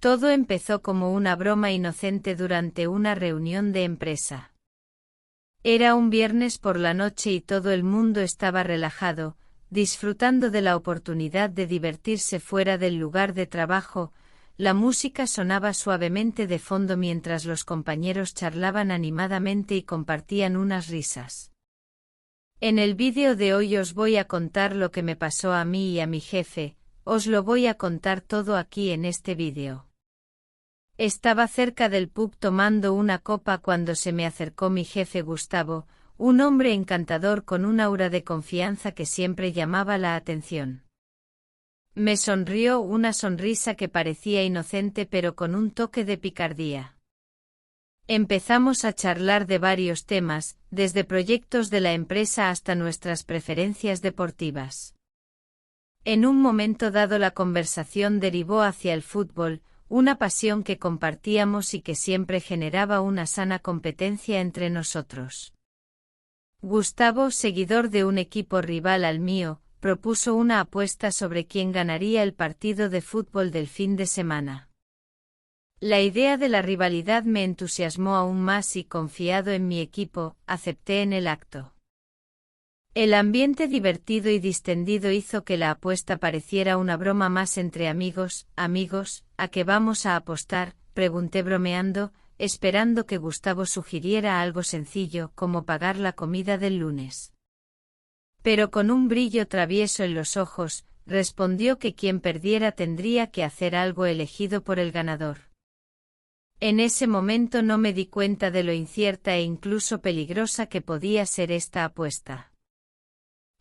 Todo empezó como una broma inocente durante una reunión de empresa. Era un viernes por la noche y todo el mundo estaba relajado, disfrutando de la oportunidad de divertirse fuera del lugar de trabajo. La música sonaba suavemente de fondo mientras los compañeros charlaban animadamente y compartían unas risas. En el vídeo de hoy os voy a contar lo que me pasó a mí y a mi jefe, os lo voy a contar todo aquí en este vídeo. Estaba cerca del pub tomando una copa cuando se me acercó mi jefe Gustavo, un hombre encantador con un aura de confianza que siempre llamaba la atención. Me sonrió una sonrisa que parecía inocente pero con un toque de picardía. Empezamos a charlar de varios temas, desde proyectos de la empresa hasta nuestras preferencias deportivas. En un momento dado la conversación derivó hacia el fútbol, una pasión que compartíamos y que siempre generaba una sana competencia entre nosotros. Gustavo, seguidor de un equipo rival al mío, propuso una apuesta sobre quién ganaría el partido de fútbol del fin de semana. La idea de la rivalidad me entusiasmó aún más y, confiado en mi equipo, acepté en el acto. El ambiente divertido y distendido hizo que la apuesta pareciera una broma más entre amigos. ¿A qué vamos a apostar?, pregunté bromeando, esperando que Gustavo sugiriera algo sencillo como pagar la comida del lunes. Pero con un brillo travieso en los ojos, respondió que quien perdiera tendría que hacer algo elegido por el ganador. En ese momento no me di cuenta de lo incierta e incluso peligrosa que podía ser esta apuesta.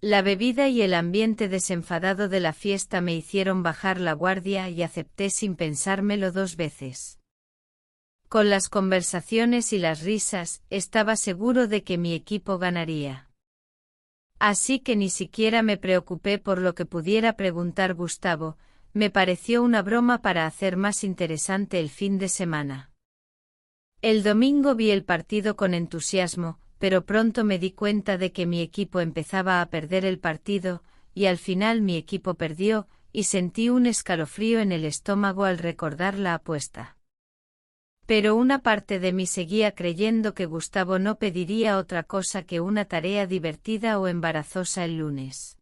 La bebida y el ambiente desenfadado de la fiesta me hicieron bajar la guardia y acepté sin pensármelo dos veces. Con las conversaciones y las risas, estaba seguro de que mi equipo ganaría. Así que ni siquiera me preocupé por lo que pudiera preguntar Gustavo, me pareció una broma para hacer más interesante el fin de semana. El domingo vi el partido con entusiasmo, pero pronto me di cuenta de que mi equipo empezaba a perder el partido, y al final mi equipo perdió, y sentí un escalofrío en el estómago al recordar la apuesta. Pero una parte de mí seguía creyendo que Gustavo no pediría otra cosa que una tarea divertida o embarazosa el lunes.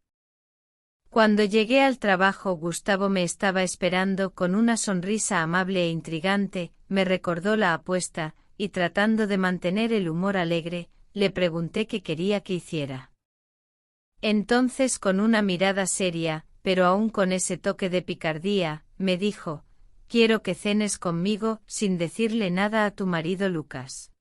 Cuando llegué al trabajo, Gustavo me estaba esperando con una sonrisa amable e intrigante, me recordó la apuesta, y tratando de mantener el humor alegre, le pregunté qué quería que hiciera. Entonces, con una mirada seria, pero aún con ese toque de picardía, me dijo: «Quiero que cenes conmigo, sin decirle nada a tu marido Lucas».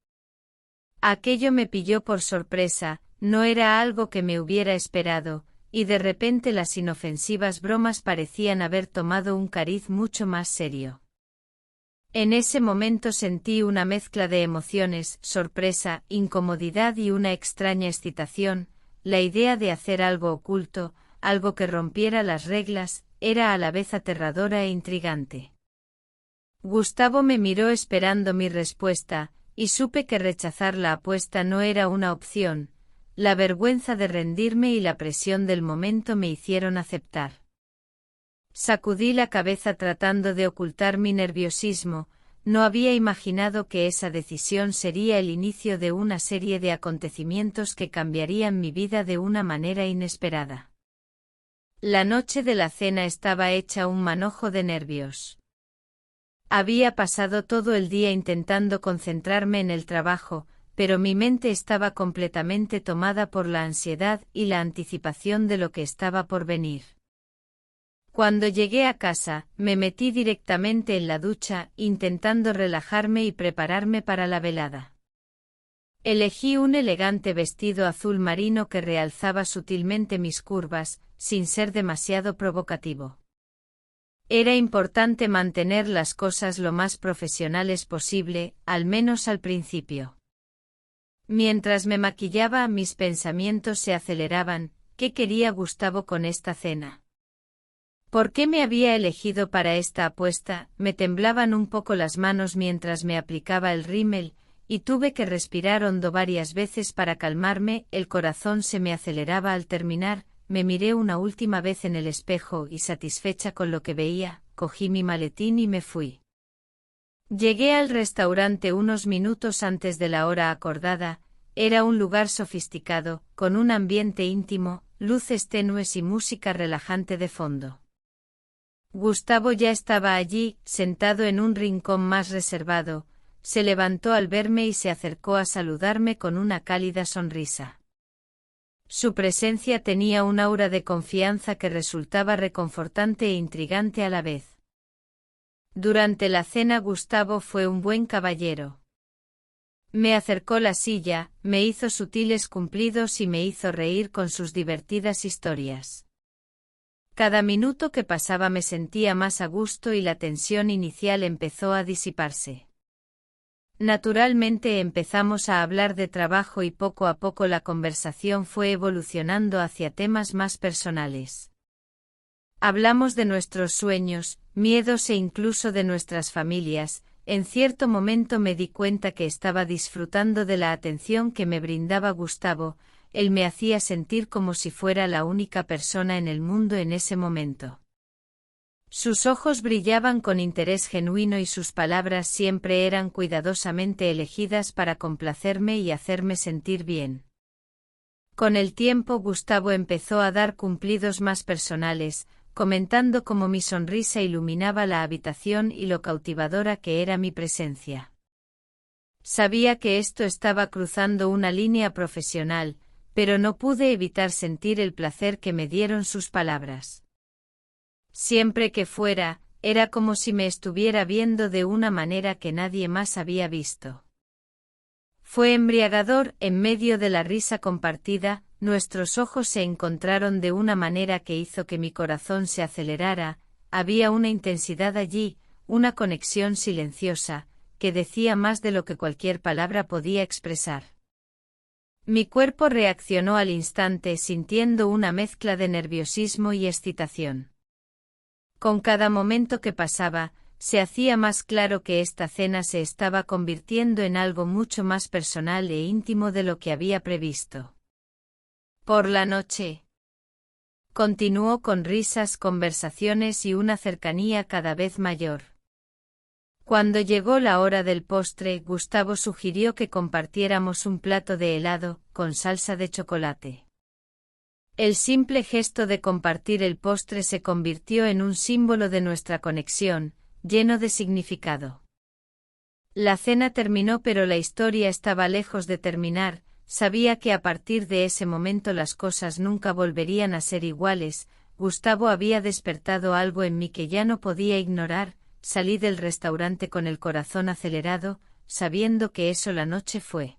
Aquello me pilló por sorpresa, no era algo que me hubiera esperado, y de repente las inofensivas bromas parecían haber tomado un cariz mucho más serio. En ese momento sentí una mezcla de emociones, sorpresa, incomodidad y una extraña excitación. La idea de hacer algo oculto, algo que rompiera las reglas, era a la vez aterradora e intrigante. Gustavo me miró esperando mi respuesta, y supe que rechazar la apuesta no era una opción. La vergüenza de rendirme y la presión del momento me hicieron aceptar. Sacudí la cabeza tratando de ocultar mi nerviosismo. No había imaginado que esa decisión sería el inicio de una serie de acontecimientos que cambiarían mi vida de una manera inesperada. La noche de la cena estaba hecha un manojo de nervios. Había pasado todo el día intentando concentrarme en el trabajo, pero mi mente estaba completamente tomada por la ansiedad y la anticipación de lo que estaba por venir. Cuando llegué a casa, me metí directamente en la ducha, intentando relajarme y prepararme para la velada. Elegí un elegante vestido azul marino que realzaba sutilmente mis curvas, sin ser demasiado provocativo. Era importante mantener las cosas lo más profesionales posible, al menos al principio. Mientras me maquillaba, mis pensamientos se aceleraban. ¿Qué quería Gustavo con esta cena? ¿Por qué me había elegido para esta apuesta? Me temblaban un poco las manos mientras me aplicaba el rímel, y tuve que respirar hondo varias veces para calmarme. El corazón se me aceleraba al terminar. Me miré una última vez en el espejo y, satisfecha con lo que veía, cogí mi maletín y me fui. Llegué al restaurante unos minutos antes de la hora acordada. Era un lugar sofisticado, con un ambiente íntimo, luces tenues y música relajante de fondo. Gustavo ya estaba allí, sentado en un rincón más reservado. Se levantó al verme y se acercó a saludarme con una cálida sonrisa. Su presencia tenía un aura de confianza que resultaba reconfortante e intrigante a la vez. Durante la cena Gustavo fue un buen caballero. Me acercó la silla, me hizo sutiles cumplidos y me hizo reír con sus divertidas historias. Cada minuto que pasaba me sentía más a gusto y la tensión inicial empezó a disiparse. Naturalmente empezamos a hablar de trabajo y poco a poco la conversación fue evolucionando hacia temas más personales. Hablamos de nuestros sueños, miedos e incluso de nuestras familias. En cierto momento me di cuenta que estaba disfrutando de la atención que me brindaba Gustavo. Él me hacía sentir como si fuera la única persona en el mundo en ese momento. Sus ojos brillaban con interés genuino y sus palabras siempre eran cuidadosamente elegidas para complacerme y hacerme sentir bien. Con el tiempo Gustavo empezó a dar cumplidos más personales, comentando cómo mi sonrisa iluminaba la habitación y lo cautivadora que era mi presencia. Sabía que esto estaba cruzando una línea profesional, pero no pude evitar sentir el placer que me dieron sus palabras. Siempre que fuera, era como si me estuviera viendo de una manera que nadie más había visto. Fue embriagador. En medio de la risa compartida, nuestros ojos se encontraron de una manera que hizo que mi corazón se acelerara. Había una intensidad allí, una conexión silenciosa, que decía más de lo que cualquier palabra podía expresar. Mi cuerpo reaccionó al instante sintiendo una mezcla de nerviosismo y excitación. Con cada momento que pasaba, se hacía más claro que esta cena se estaba convirtiendo en algo mucho más personal e íntimo de lo que había previsto. Por la noche, continuó con risas, conversaciones y una cercanía cada vez mayor. Cuando llegó la hora del postre, Gustavo sugirió que compartiéramos un plato de helado, con salsa de chocolate. El simple gesto de compartir el postre se convirtió en un símbolo de nuestra conexión, lleno de significado. La cena terminó, pero la historia estaba lejos de terminar. Sabía que a partir de ese momento las cosas nunca volverían a ser iguales. Gustavo había despertado algo en mí que ya no podía ignorar. Salí del restaurante con el corazón acelerado, sabiendo que eso la noche fue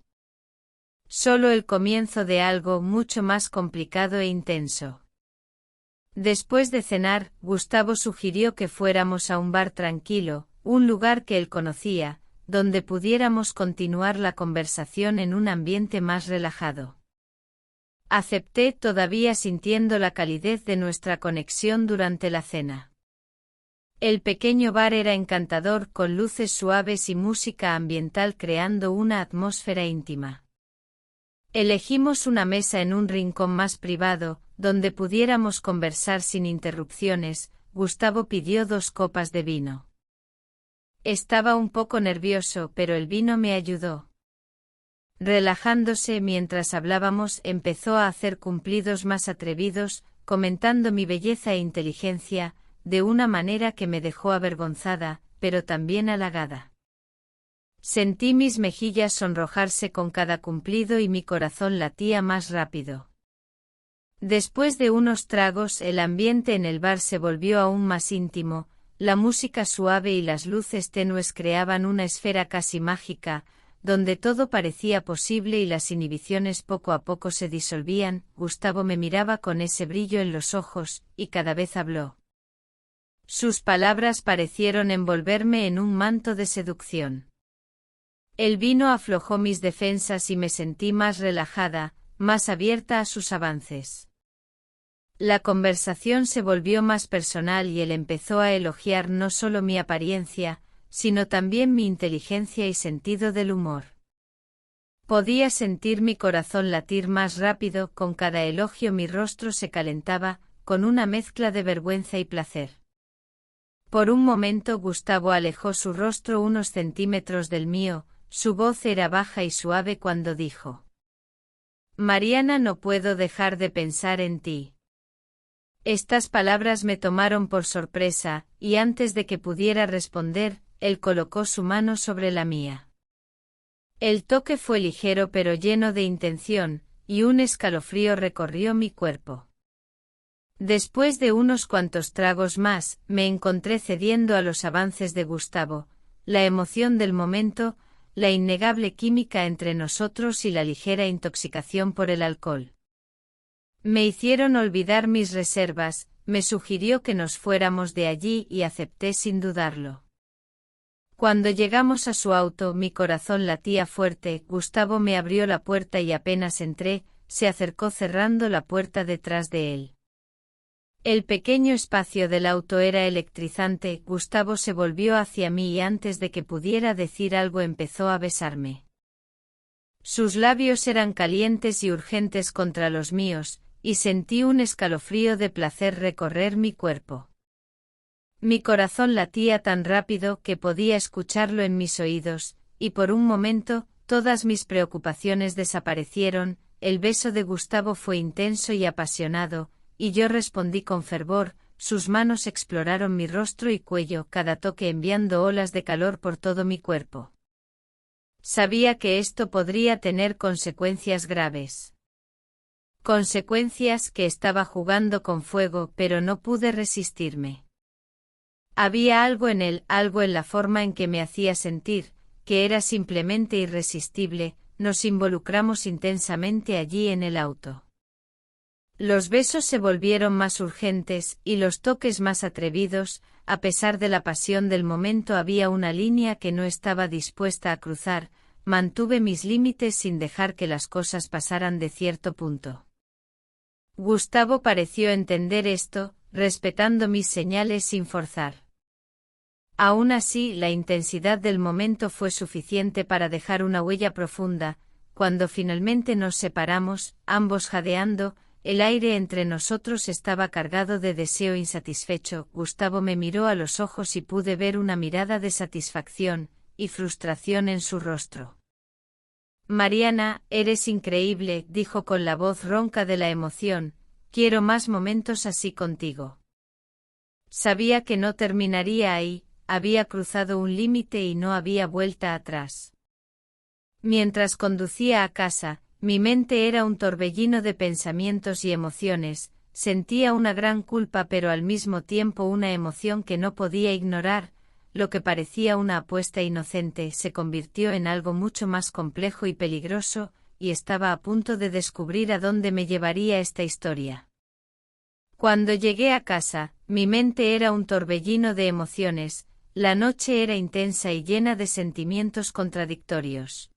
solo el comienzo de algo mucho más complicado e intenso. Después de cenar, Gustavo sugirió que fuéramos a un bar tranquilo, un lugar que él conocía, donde pudiéramos continuar la conversación en un ambiente más relajado. Acepté, todavía sintiendo la calidez de nuestra conexión durante la cena. El pequeño bar era encantador, con luces suaves y música ambiental creando una atmósfera íntima. Elegimos una mesa en un rincón más privado, donde pudiéramos conversar sin interrupciones. Gustavo pidió 2 copas de vino. Estaba un poco nervioso, pero el vino me ayudó. Relajándose mientras hablábamos, empezó a hacer cumplidos más atrevidos, comentando mi belleza e inteligencia, de una manera que me dejó avergonzada, pero también halagada. Sentí mis mejillas sonrojarse con cada cumplido y mi corazón latía más rápido. Después de unos tragos, el ambiente en el bar se volvió aún más íntimo. La música suave y las luces tenues creaban una esfera casi mágica, donde todo parecía posible y las inhibiciones poco a poco se disolvían. Gustavo me miraba con ese brillo en los ojos, y cada vez habló. Sus palabras parecieron envolverme en un manto de seducción. El vino aflojó mis defensas y me sentí más relajada, más abierta a sus avances. La conversación se volvió más personal y él empezó a elogiar no solo mi apariencia, sino también mi inteligencia y sentido del humor. Podía sentir mi corazón latir más rápido, con cada elogio mi rostro se calentaba, con una mezcla de vergüenza y placer. Por un momento Gustavo alejó su rostro unos centímetros del mío, su voz era baja y suave cuando dijo: Mariana, no puedo dejar de pensar en ti. Estas palabras me tomaron por sorpresa, y antes de que pudiera responder, él colocó su mano sobre la mía. El toque fue ligero pero lleno de intención, y un escalofrío recorrió mi cuerpo. Después de unos cuantos tragos más, me encontré cediendo a los avances de Gustavo, la emoción del momento, la innegable química entre nosotros y la ligera intoxicación por el alcohol. Me hicieron olvidar mis reservas, me sugirió que nos fuéramos de allí y acepté sin dudarlo. Cuando llegamos a su auto, mi corazón latía fuerte. Gustavo me abrió la puerta y apenas entré, se acercó cerrando la puerta detrás de él. El pequeño espacio del auto era electrizante. Gustavo se volvió hacia mí y antes de que pudiera decir algo empezó a besarme. Sus labios eran calientes y urgentes contra los míos, y sentí un escalofrío de placer recorrer mi cuerpo. Mi corazón latía tan rápido que podía escucharlo en mis oídos, y por un momento, todas mis preocupaciones desaparecieron. El beso de Gustavo fue intenso y apasionado, y yo respondí con fervor. Sus manos exploraron mi rostro y cuello, cada toque enviando olas de calor por todo mi cuerpo. Sabía que esto podría tener consecuencias graves. Consecuencias que estaba jugando con fuego, pero no pude resistirme. Había algo en él, algo en la forma en que me hacía sentir, que era simplemente irresistible. Nos involucramos intensamente allí en el auto. Los besos se volvieron más urgentes, y los toques más atrevidos. A pesar de la pasión del momento había una línea que no estaba dispuesta a cruzar. Mantuve mis límites sin dejar que las cosas pasaran de cierto punto. Gustavo pareció entender esto, respetando mis señales sin forzar. Aún así, la intensidad del momento fue suficiente para dejar una huella profunda. Cuando finalmente nos separamos, ambos jadeando, el aire entre nosotros estaba cargado de deseo insatisfecho. Gustavo me miró a los ojos y pude ver una mirada de satisfacción y frustración en su rostro. Mariana, eres increíble, dijo con la voz ronca de la emoción. Quiero más momentos así contigo. Sabía que no terminaría ahí. Había cruzado un límite y no había vuelta atrás. Mientras conducía a casa, mi mente era un torbellino de pensamientos y emociones. Sentía una gran culpa pero al mismo tiempo una emoción que no podía ignorar. Lo que parecía una apuesta inocente se convirtió en algo mucho más complejo y peligroso, y estaba a punto de descubrir a dónde me llevaría esta historia. Cuando llegué a casa, mi mente era un torbellino de emociones. La noche era intensa y llena de sentimientos contradictorios.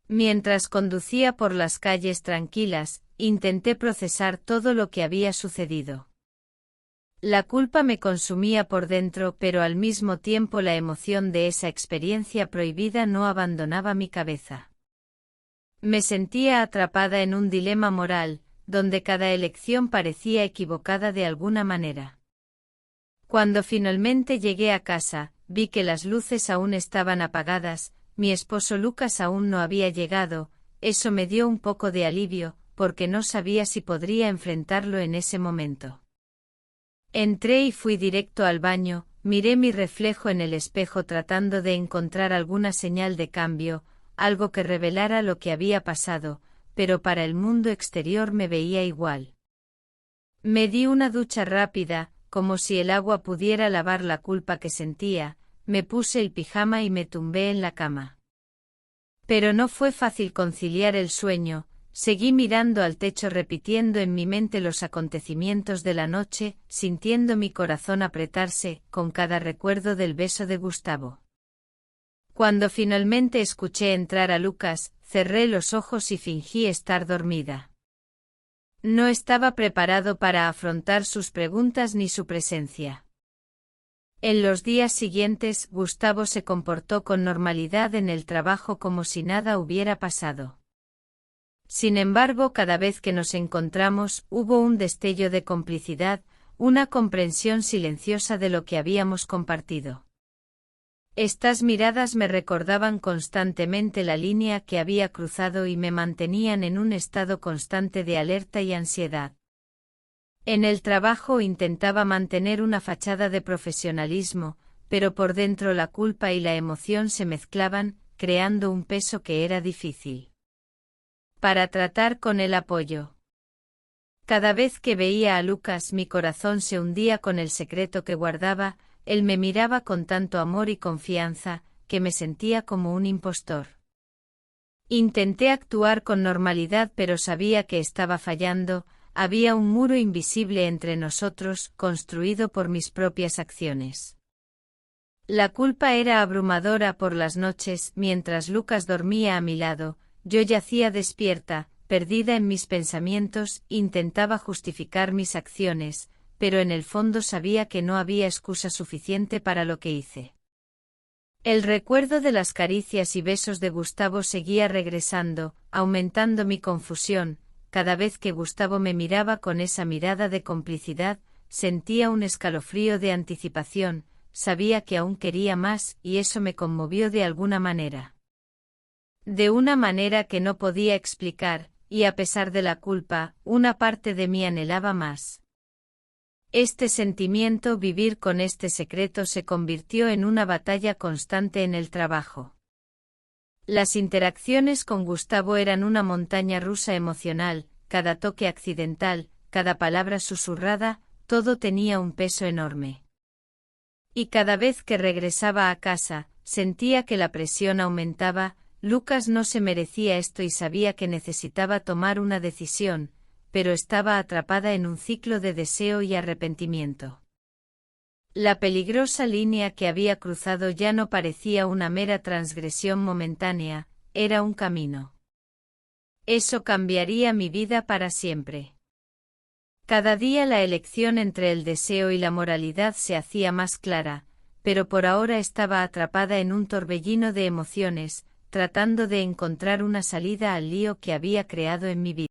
Mientras conducía por las calles tranquilas, intenté procesar todo lo que había sucedido. La culpa me consumía por dentro, pero al mismo tiempo la emoción de esa experiencia prohibida no abandonaba mi cabeza. Me sentía atrapada en un dilema moral, donde cada elección parecía equivocada de alguna manera. Cuando finalmente llegué a casa, vi que las luces aún estaban apagadas, mi esposo Lucas aún no había llegado. Eso me dio un poco de alivio, porque no sabía si podría enfrentarlo en ese momento. Entré y fui directo al baño, miré mi reflejo en el espejo tratando de encontrar alguna señal de cambio, algo que revelara lo que había pasado, pero para el mundo exterior me veía igual. Me di una ducha rápida, como si el agua pudiera lavar la culpa que sentía. Me puse el pijama y me tumbé en la cama. Pero no fue fácil conciliar el sueño. Seguí mirando al techo repitiendo en mi mente los acontecimientos de la noche, sintiendo mi corazón apretarse con cada recuerdo del beso de Gustavo. Cuando finalmente escuché entrar a Lucas, cerré los ojos y fingí estar dormida. No estaba preparado para afrontar sus preguntas ni su presencia. En los días siguientes, Gustavo se comportó con normalidad en el trabajo como si nada hubiera pasado. Sin embargo, cada vez que nos encontramos, hubo un destello de complicidad, una comprensión silenciosa de lo que habíamos compartido. Estas miradas me recordaban constantemente la línea que había cruzado y me mantenían en un estado constante de alerta y ansiedad. En el trabajo intentaba mantener una fachada de profesionalismo, pero por dentro la culpa y la emoción se mezclaban, creando un peso que era difícil para tratar con el apoyo. Cada vez que veía a Lucas mi corazón se hundía con el secreto que guardaba, él me miraba con tanto amor y confianza, que me sentía como un impostor. Intenté actuar con normalidad pero sabía que estaba fallando, había un muro invisible entre nosotros, construido por mis propias acciones. La culpa era abrumadora por las noches, mientras Lucas dormía a mi lado, yo yacía despierta, perdida en mis pensamientos, intentaba justificar mis acciones, pero en el fondo sabía que no había excusa suficiente para lo que hice. El recuerdo de las caricias y besos de Gustavo seguía regresando, aumentando mi confusión. Cada vez que Gustavo me miraba con esa mirada de complicidad, sentía un escalofrío de anticipación, sabía que aún quería más y eso me conmovió de alguna manera. De una manera que no podía explicar, y a pesar de la culpa, una parte de mí anhelaba más. Este sentimiento, vivir con este secreto, se convirtió en una batalla constante en el trabajo. Las interacciones con Gustavo eran una montaña rusa emocional, cada toque accidental, cada palabra susurrada, todo tenía un peso enorme. Y cada vez que regresaba a casa, sentía que la presión aumentaba. Lucas no se merecía esto y sabía que necesitaba tomar una decisión, pero estaba atrapada en un ciclo de deseo y arrepentimiento. La peligrosa línea que había cruzado ya no parecía una mera transgresión momentánea, era un camino. Eso cambiaría mi vida para siempre. Cada día la elección entre el deseo y la moralidad se hacía más clara, pero por ahora estaba atrapada en un torbellino de emociones, tratando de encontrar una salida al lío que había creado en mi vida.